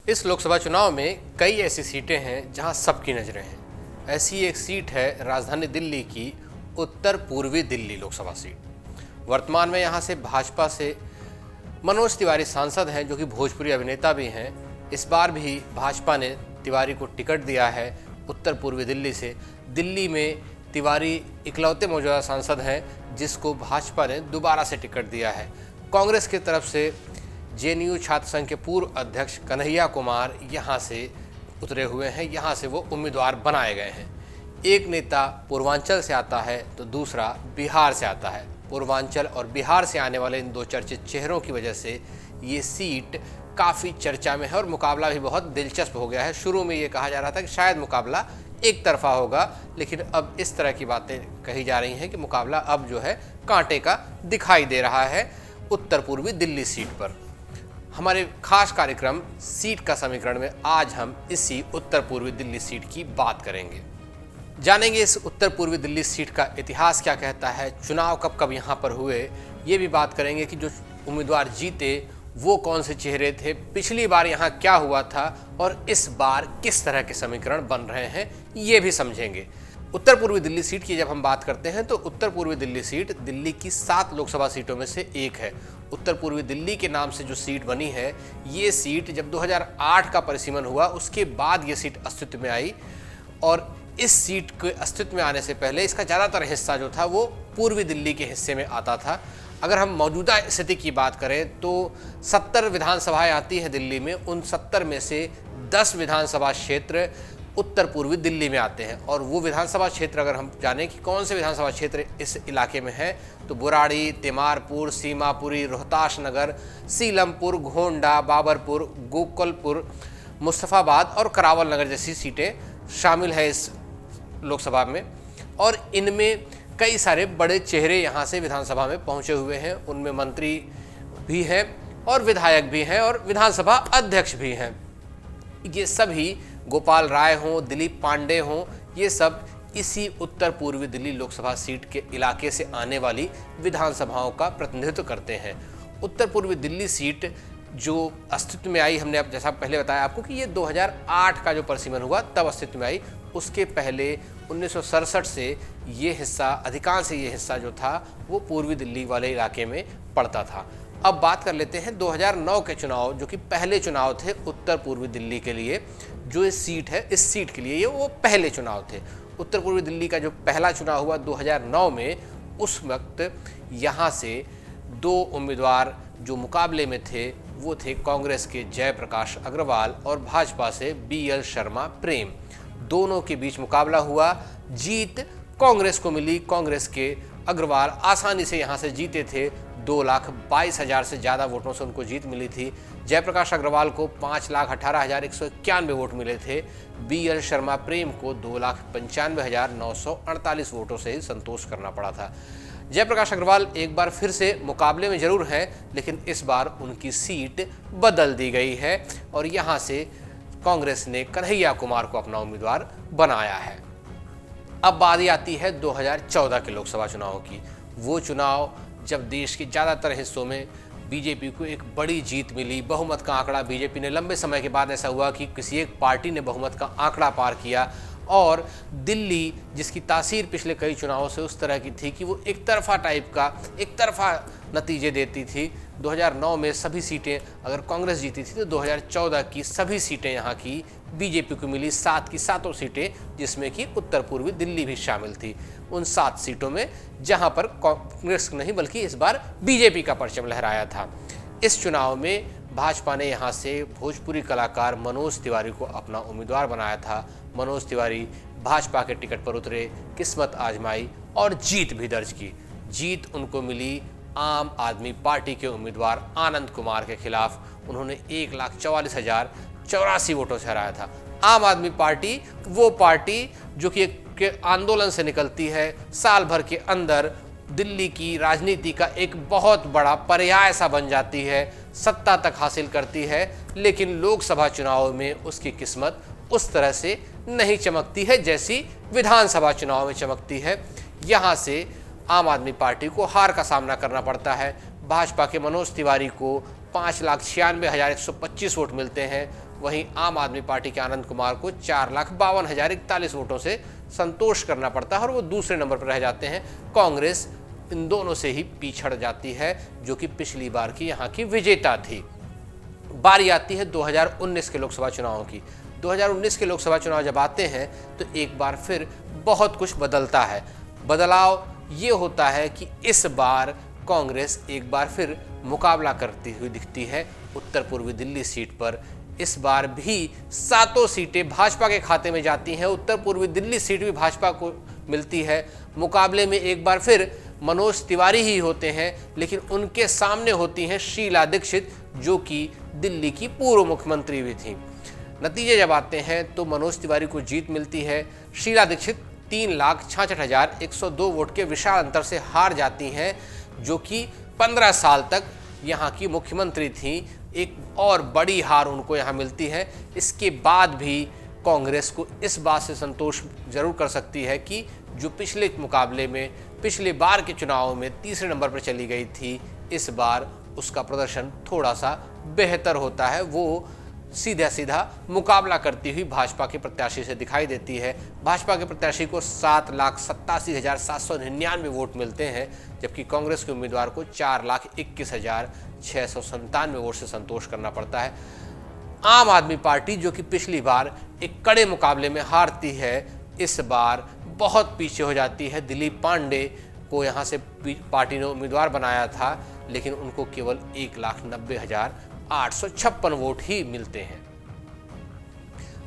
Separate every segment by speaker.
Speaker 1: इस लोकसभा चुनाव में कई ऐसी सीटें हैं जहां सबकी नजरें हैं। ऐसी एक सीट है राजधानी दिल्ली की उत्तर पूर्वी दिल्ली लोकसभा सीट। वर्तमान में यहां से भाजपा से मनोज तिवारी सांसद हैं, जो कि भोजपुरी अभिनेता भी हैं। इस बार भी भाजपा ने तिवारी को टिकट दिया है उत्तर पूर्वी दिल्ली से। दिल्ली में तिवारी इकलौते मौजूदा सांसद हैं जिसको भाजपा ने दोबारा से टिकट दिया है। कांग्रेस की तरफ से जेएनयू छात्र संघ के पूर्व अध्यक्ष कन्हैया कुमार यहाँ से उतरे हुए हैं, यहाँ से वो उम्मीदवार बनाए गए हैं। एक नेता पूर्वांचल से आता है तो दूसरा बिहार से आता है। पूर्वांचल और बिहार से आने वाले इन दो चर्चित चेहरों की वजह से ये सीट काफ़ी चर्चा में है और मुकाबला भी बहुत दिलचस्प हो गया है। शुरू में ये कहा जा रहा था कि शायद मुकाबला एक तरफा होगा, लेकिन अब इस तरह की बातें कही जा रही हैं कि मुकाबला अब जो है कांटे का दिखाई दे रहा है उत्तर पूर्वी दिल्ली सीट पर। हमारे खास कार्यक्रम सीट का समीकरण में आज हम इसी उत्तर पूर्वी दिल्ली सीट की बात करेंगे। जानेंगे इस उत्तर पूर्वी दिल्ली सीट का इतिहास क्या कहता है, चुनाव कब कब यहाँ पर हुए, ये भी बात करेंगे कि जो उम्मीदवार जीते वो कौन से चेहरे थे, पिछली बार यहाँ क्या हुआ था और इस बार किस तरह के समीकरण बन रहे हैं, ये भी समझेंगे। उत्तर पूर्वी दिल्ली सीट की जब हम बात करते हैं तो उत्तर पूर्वी दिल्ली सीट दिल्ली की 7 लोकसभा सीटों में से एक है। उत्तर पूर्वी दिल्ली के नाम से जो सीट बनी है, ये सीट जब 2008 का परिसीमन हुआ उसके बाद ये सीट अस्तित्व में आई और इस सीट के अस्तित्व में आने से पहले इसका ज़्यादातर हिस्सा जो था वो पूर्वी दिल्ली के हिस्से में आता था। अगर हम मौजूदा स्थिति की बात करें तो 70 विधानसभाएं आती हैं दिल्ली में, उन 70 में से 10 विधानसभा क्षेत्र उत्तर पूर्वी दिल्ली में आते हैं। और वो विधानसभा क्षेत्र अगर हम जानें कि कौन से विधानसभा क्षेत्र इस इलाके में है तो बुराड़ी, तिमारपुर, सीमापुरी, रोहतास नगर, सीलमपुर, घोंडा, बाबरपुर, गोकुलपुर, मुस्तफ़ाबाद और करावल नगर जैसी सीटें शामिल है इस लोकसभा में। और इनमें कई सारे बड़े चेहरे यहाँ से विधानसभा में पहुँचे हुए हैं। उनमें मंत्री भी हैं और विधायक भी हैं और विधानसभा अध्यक्ष भी हैं। ये सभी गोपाल राय हों, दिलीप पांडे हों, ये सब इसी उत्तर पूर्वी दिल्ली लोकसभा सीट के इलाके से आने वाली विधानसभाओं का प्रतिनिधित्व करते हैं। उत्तर पूर्वी दिल्ली सीट जो अस्तित्व में आई, हमने अब जैसा पहले बताया आपको कि ये 2008 का जो परिसीमन हुआ तब अस्तित्व में आई। उसके पहले 1967 से ये हिस्सा, अधिकांश ये हिस्सा जो था वो पूर्वी दिल्ली वाले इलाके में पड़ता था। अब बात कर लेते हैं 2009 के चुनाव, जो कि पहले चुनाव थे उत्तर पूर्वी दिल्ली के लिए। जो ये सीट है, इस सीट के लिए ये वो पहले चुनाव थे। उत्तर पूर्वी दिल्ली का जो पहला चुनाव हुआ 2009 में, उस वक्त यहाँ से 2 उम्मीदवार जो मुकाबले में थे वो थे कांग्रेस के जयप्रकाश अग्रवाल और भाजपा से BL शर्मा प्रेम। दोनों के बीच मुकाबला हुआ, जीत कांग्रेस को मिली। कांग्रेस के अग्रवाल आसानी से यहाँ से जीते थे, 2,22,000 से ज़्यादा वोटों से उनको जीत मिली थी। जयप्रकाश अग्रवाल को 5,18,191 वोट मिले थे। BL शर्मा प्रेम को 2,95,948 वोटों से ही संतोष करना पड़ा था। जयप्रकाश अग्रवाल एक बार फिर से मुकाबले में जरूर हैं, लेकिन इस बार उनकी सीट बदल दी गई है और यहाँ से कांग्रेस ने कन्हैया कुमार को अपना उम्मीदवार बनाया है। अब बारी आती है 2014 के लोकसभा चुनाव की। वो चुनाव जब देश के ज़्यादातर हिस्सों में बीजेपी को एक बड़ी जीत मिली, बहुमत का आंकड़ा बीजेपी ने, लंबे समय के बाद ऐसा हुआ कि किसी एक पार्टी ने बहुमत का आंकड़ा पार किया। और दिल्ली, जिसकी तासीर पिछले कई चुनावों से उस तरह की थी कि वो एक तरफा नतीजे देती थी। 2009 में सभी सीटें अगर कांग्रेस जीती थी तो 2014 की सभी सीटें यहाँ की बीजेपी को मिली, 7 की 7 सीटें, जिसमें कि उत्तर पूर्वी दिल्ली भी शामिल थी। उन 7 सीटों में जहाँ पर कांग्रेस नहीं बल्कि इस बार बीजेपी का परचम लहराया था। इस चुनाव में भाजपा ने यहाँ से भोजपुरी कलाकार मनोज तिवारी को अपना उम्मीदवार बनाया था। मनोज तिवारी भाजपा के टिकट पर उतरे, किस्मत आजमाई और जीत भी दर्ज की। जीत उनको मिली आम आदमी पार्टी के उम्मीदवार आनंद कुमार के खिलाफ। उन्होंने 1,44,084 वोटों से हराया था। आम आदमी पार्टी वो पार्टी जो कि एक आंदोलन से निकलती है, साल भर के अंदर दिल्ली की राजनीति का एक बहुत बड़ा पर्याय सा बन जाती है, सत्ता तक हासिल करती है, लेकिन लोकसभा चुनाव में उसकी किस्मत उस तरह से नहीं चमकती है जैसी विधानसभा चुनाव में चमकती है। यहाँ से आम आदमी पार्टी को हार का सामना करना पड़ता है। भाजपा के मनोज तिवारी को 5,96,125 वोट मिलते हैं। वहीं आम आदमी पार्टी के आनंद कुमार को 4,52,041 वोटों से संतोष करना पड़ता है और वो दूसरे नंबर पर रह जाते हैं। कांग्रेस इन दोनों से ही पिछड़ जाती है, जो कि पिछली बार की यहाँ की विजेता थी। बारी आती है 2019 के लोकसभा चुनावों की। 2019 के लोकसभा चुनाव जब आते हैं तो एक बार फिर बहुत कुछ बदलता है। बदलाव ये होता है कि इस बार कांग्रेस एक बार फिर मुकाबला करती हुई दिखती है उत्तर पूर्वी दिल्ली सीट पर। इस बार भी 7 सीटें भाजपा के खाते में जाती हैं। उत्तर पूर्वी दिल्ली सीट भी भाजपा को मिलती है। मुकाबले में एक बार फिर मनोज तिवारी ही होते हैं, लेकिन उनके सामने होती हैं शीला दीक्षित, जो कि दिल्ली की पूर्व मुख्यमंत्री भी थी। नतीजे जब आते हैं तो मनोज तिवारी को जीत मिलती है। शीला दीक्षित 3,66,102 वोट के विशाल अंतर से हार जाती हैं, जो कि 15 साल तक यहाँ की मुख्यमंत्री थी। एक और बड़ी हार उनको यहाँ मिलती है। इसके बाद भी कांग्रेस को इस बात से संतोष जरूर कर सकती है कि जो पिछले मुकाबले में पिछले बार के चुनाव में तीसरे नंबर पर चली गई थी, इस बार उसका प्रदर्शन थोड़ा सा बेहतर होता है। वो सीधा सीधा मुकाबला करती हुई भाजपा के प्रत्याशी से दिखाई देती है। भाजपा के प्रत्याशी को 7,87,799 वोट मिलते हैं, जबकि कांग्रेस के उम्मीदवार को 4,21,697 वोट से संतोष करना पड़ता है। आम आदमी पार्टी, जो कि पिछली बार एक कड़े मुकाबले में हारती है, इस बार बहुत पीछे हो जाती है। दिलीप पांडे को यहाँ से पार्टी ने उम्मीदवार बनाया था, लेकिन उनको केवल 1,90,856 वोट ही मिलते हैं।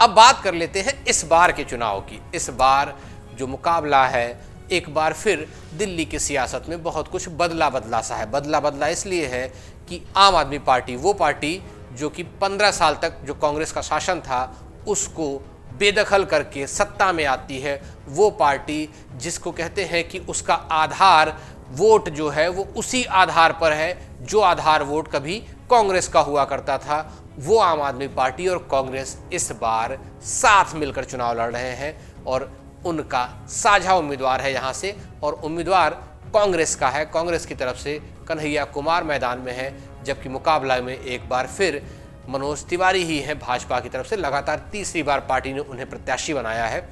Speaker 1: अब बात कर लेते हैं इस बार के चुनाव की। इस बार जो मुकाबला है, एक बार फिर दिल्ली की सियासत में बहुत कुछ बदला सा है। बदला इसलिए है कि आम आदमी पार्टी, वो पार्टी जो कि 15 साल तक जो कांग्रेस का शासन था उसको बेदखल करके सत्ता में आती है। वो पार्टी जिसको कहते हैं कि उसका आधार वोट जो है वो उसी आधार पर है जो आधार वोट कभी कांग्रेस का हुआ करता था। वो आम आदमी पार्टी और कांग्रेस इस बार साथ मिलकर चुनाव लड़ रहे हैं और उनका साझा उम्मीदवार है यहाँ से, और उम्मीदवार कांग्रेस का है। कांग्रेस की तरफ से कन्हैया कुमार मैदान में है, जबकि मुकाबला में एक बार फिर मनोज तिवारी ही हैं भाजपा की तरफ से। लगातार तीसरी बार पार्टी ने उन्हें प्रत्याशी बनाया है।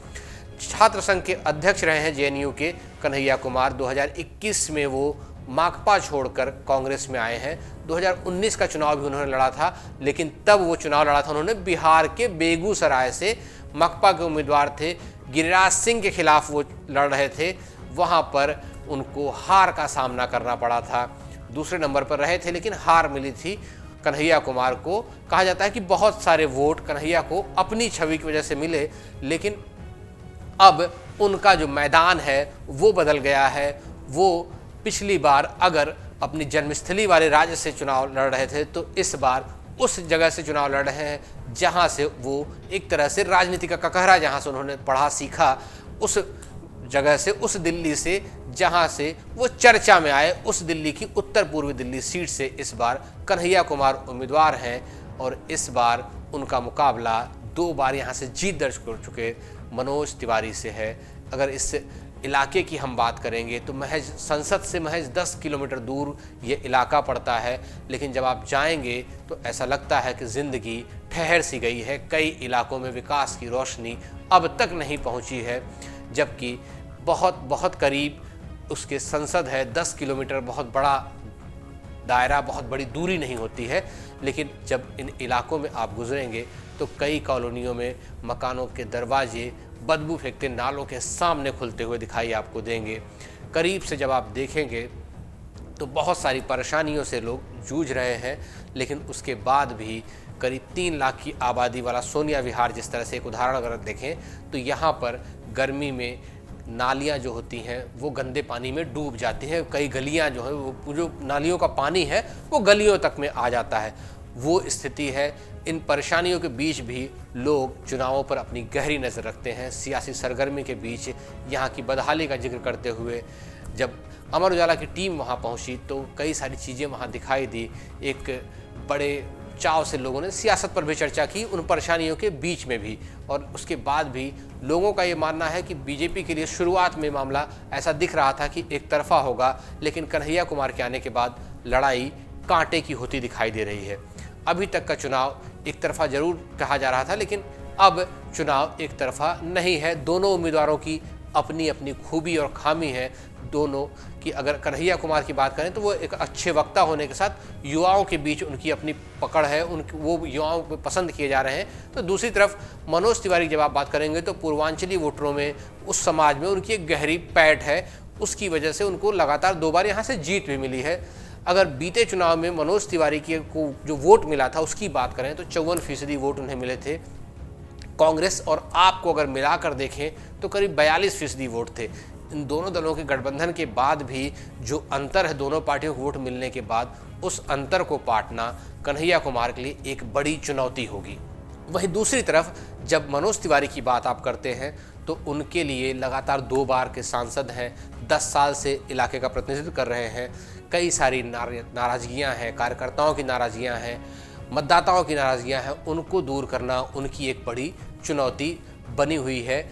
Speaker 1: छात्र संघ के अध्यक्ष रहे हैं जेएनयू के कन्हैया कुमार। 2021 में वो माकपा छोड़कर कांग्रेस में आए हैं। 2019 का चुनाव भी उन्होंने लड़ा था, लेकिन तब वो चुनाव लड़ा था उन्होंने बिहार के बेगूसराय से। माकपा के उम्मीदवार थे, गिरिराज सिंह के खिलाफ वो लड़ रहे थे। वहाँ पर उनको हार का सामना करना पड़ा था। दूसरे नंबर पर रहे थे, लेकिन हार मिली थी कन्हैया कुमार को। कहा जाता है कि बहुत सारे वोट कन्हैया को अपनी छवि की वजह से मिले, लेकिन अब उनका जो मैदान है वो बदल गया है। वो पिछली बार अगर अपनी जन्मस्थली वाले राज्य से चुनाव लड़ रहे थे, तो इस बार उस जगह से चुनाव लड़ रहे हैं जहां से वो एक तरह से राजनीति का ककहरा, जहां से उन्होंने पढ़ा सीखा, उस जगह से, उस दिल्ली से जहां से वो चर्चा में आए, उस दिल्ली की उत्तर पूर्वी दिल्ली सीट से इस बार कन्हैया कुमार उम्मीदवार हैं। और इस बार उनका मुकाबला 2 बार यहाँ से जीत दर्ज कर चुके मनोज तिवारी से है। अगर इस इलाके की हम बात करेंगे तो महज संसद से महज 10 किलोमीटर दूर ये इलाका पड़ता है, लेकिन जब आप जाएंगे तो ऐसा लगता है कि ज़िंदगी ठहर सी गई है। कई इलाकों में विकास की रोशनी अब तक नहीं पहुंची है, जबकि बहुत करीब उसके संसद है। 10 किलोमीटर बहुत बड़ा दायरा, बहुत बड़ी दूरी नहीं होती है, लेकिन जब इन इलाकों में आप गुजरेंगे तो कई कॉलोनियों में मकानों के दरवाजे बदबू फेंकते नालों के सामने खुलते हुए दिखाई आपको देंगे। करीब से जब आप देखेंगे तो बहुत सारी परेशानियों से लोग जूझ रहे हैं, लेकिन उसके बाद भी करीब 3 लाख की आबादी वाला सोनिया विहार, जिस तरह से एक उदाहरण अगर देखें तो यहाँ पर गर्मी में नालियाँ जो होती हैं वो गंदे पानी में डूब जाती हैं। कई गलियाँ जो हैं, वो जो नालियों का पानी है वो गलियों तक में आ जाता है। वो स्थिति है। इन परेशानियों के बीच भी लोग चुनावों पर अपनी गहरी नज़र रखते हैं। सियासी सरगर्मी के बीच यहाँ की बदहाली का जिक्र करते हुए जब अमर उजाला की टीम वहाँ पहुँची तो कई सारी चीज़ें वहाँ दिखाई दी। एक बड़े चाव से लोगों ने सियासत पर भी चर्चा की, उन परेशानियों के बीच में भी। और उसके बाद भी लोगों का ये मानना है कि बीजेपी के लिए शुरुआत में मामला ऐसा दिख रहा था कि एक तरफा होगा, लेकिन कन्हैया कुमार के आने के बाद लड़ाई कांटे की होती दिखाई दे रही है। अभी तक का चुनाव एक तरफा जरूर कहा जा रहा था, लेकिन अब चुनाव एक तरफा नहीं है। दोनों उम्मीदवारों की अपनी अपनी खूबी और खामी है दोनों की। अगर कन्हैया कुमार की बात करें तो वो एक अच्छे वक्ता होने के साथ युवाओं के बीच उनकी अपनी पकड़ है, वो युवाओं को पसंद किए जा रहे हैं। तो दूसरी तरफ मनोज तिवारी की जब आप बात करेंगे तो पूर्वांचली वोटरों में, उस समाज में उनकी एक गहरी पैठ है, उसकी वजह से उनको लगातार 2 बार यहाँ से जीत भी मिली है। अगर बीते चुनाव में मनोज तिवारी को जो वोट मिला था उसकी बात करें तो 54% वोट उन्हें मिले थे। कांग्रेस और आप को अगर मिलाकर देखें तो करीब 42% वोट थे। इन दोनों दलों के गठबंधन के बाद भी जो अंतर है दोनों पार्टियों को वोट मिलने के बाद, उस अंतर को पाटना कन्हैया कुमार के लिए एक बड़ी चुनौती होगी। वहीं दूसरी तरफ जब मनोज तिवारी की बात आप करते हैं तो उनके लिए लगातार 2 बार के सांसद हैं, 10 साल से इलाके का प्रतिनिधित्व कर रहे हैं। कई सारी नाराजगियां हैं, कार्यकर्ताओं की नाराजगियां हैं, मतदाताओं की नाराजगियां हैं, उनको दूर करना उनकी एक बड़ी चुनौती बनी हुई है।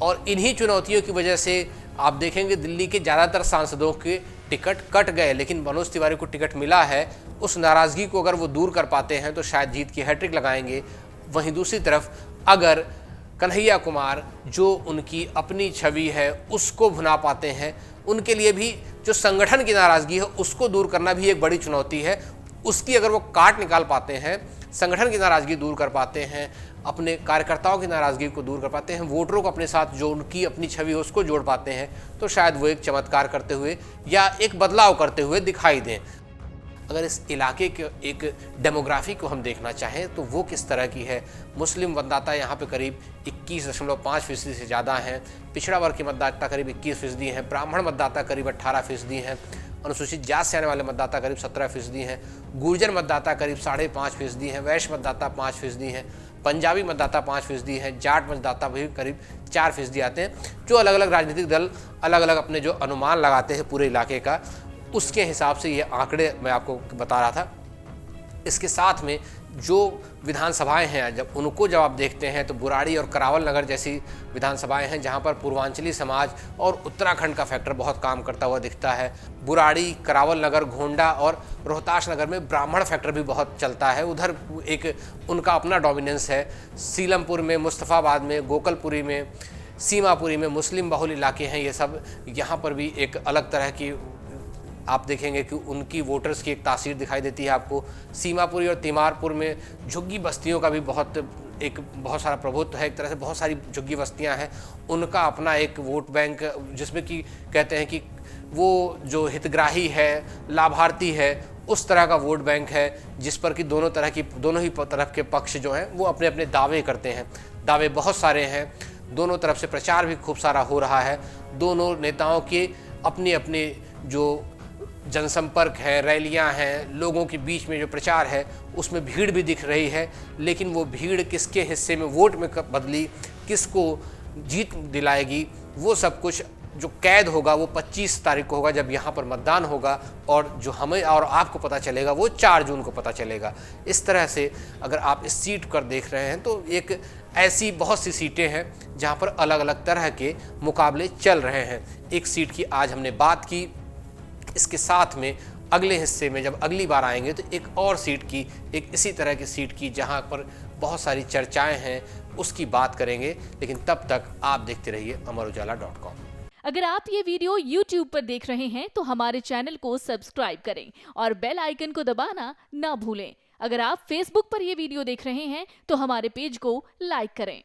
Speaker 1: और इन्हीं चुनौतियों की वजह से आप देखेंगे दिल्ली के ज़्यादातर सांसदों के टिकट कट गए, लेकिन मनोज तिवारी को टिकट मिला है। उस नाराज़गी को अगर वो दूर कर पाते हैं तो शायद जीत की हैट्रिक लगाएंगे। वहीं दूसरी तरफ अगर कन्हैया कुमार जो उनकी अपनी छवि है उसको भुना पाते हैं, उनके लिए भी जो संगठन की नाराज़गी है उसको दूर करना भी एक बड़ी चुनौती है। उसकी अगर वो काट निकाल पाते हैं, संगठन की नाराज़गी दूर कर पाते हैं, अपने कार्यकर्ताओं की नाराज़गी को दूर कर पाते हैं, वोटरों को अपने साथ जो उनकी अपनी छवि है उसको जोड़ पाते हैं, तो शायद वो एक चमत्कार करते हुए या एक बदलाव करते हुए दिखाई दें। अगर इस इलाके के एक डेमोग्राफी को हम देखना चाहें तो वो किस तरह की है, मुस्लिम मतदाता यहाँ पे करीब 21.5% से ज़्यादा हैं, पिछड़ा वर्ग के मतदाता करीब 21% हैं, ब्राह्मण मतदाता करीब 18% हैं, अनुसूचित जात से आने वाले मतदाता करीब 17% हैं, गुर्जर मतदाता करीब 5.5% हैं, वैश्य मतदाता 5% हैं, पंजाबी मतदाता 5% हैं, जाट मतदाता भी करीब 4% आते हैं। जो अलग अलग राजनीतिक दल अलग अलग अपने जो अनुमान लगाते हैं पूरे इलाके का, उसके हिसाब से ये आंकड़े मैं आपको बता रहा था। इसके साथ में जो विधानसभाएं हैं जब आप देखते हैं तो बुराड़ी और करावल नगर जैसी विधानसभाएं हैं जहां पर पूर्वांचली समाज और उत्तराखंड का फैक्टर बहुत काम करता हुआ दिखता है। बुराड़ी, करावल नगर, गोंडा और रोहतास नगर में ब्राह्मण फैक्टर भी बहुत चलता है, उधर एक उनका अपना डोमिनेंस है। सीलमपुर में, मुस्तफ़ाबाद में, गोकलपुरी में, सीमापुरी में मुस्लिम बहुल इलाके हैं ये सब। यहाँ पर भी एक अलग तरह की आप देखेंगे कि उनकी वोटर्स की एक तासीर दिखाई देती है आपको। सीमापुरी और तिमारपुर में झुग्गी बस्तियों का भी बहुत सारा प्रभुत्व है, एक तरह से बहुत सारी झुग्गी बस्तियां हैं, उनका अपना एक वोट बैंक जिसमें कि कहते हैं कि वो जो हितग्राही है, लाभार्थी है, उस तरह का वोट बैंक है जिस पर कि दोनों ही तरफ के पक्ष जो हैं वो अपने अपने दावे करते हैं। दावे बहुत सारे हैं, दोनों तरफ से प्रचार भी खूब सारा हो रहा है। दोनों नेताओं के अपने अपने जो जनसंपर्क है, रैलियां हैं, लोगों के बीच में जो प्रचार है उसमें भीड़ भी दिख रही है, लेकिन वो भीड़ किसके हिस्से में वोट में बदली, किसको जीत दिलाएगी, वो सब कुछ जो कैद होगा वो 25 तारीख को होगा जब यहाँ पर मतदान होगा, और जो हमें और आपको पता चलेगा वो 4 जून को पता चलेगा। इस तरह से अगर आप इस सीट पर देख रहे हैं तो एक ऐसी बहुत सी सीटें हैं जहाँ पर अलग अलग तरह के मुकाबले चल रहे हैं। एक सीट की आज हमने बात की, इसके साथ में अगले हिस्से में जब अगली बार आएंगे तो एक और सीट की, एक इसी तरह की सीट की जहां पर बहुत सारी चर्चाएं हैं उसकी बात करेंगे। लेकिन तब तक आप देखते रहिए अमरउजाला.com।
Speaker 2: अगर आप ये वीडियो YouTube पर देख रहे हैं तो हमारे चैनल को सब्सक्राइब करें और बेल आइकन को दबाना ना भूलें। अगर आप Facebook पर ये वीडियो देख रहे हैं तो हमारे पेज को लाइक करें।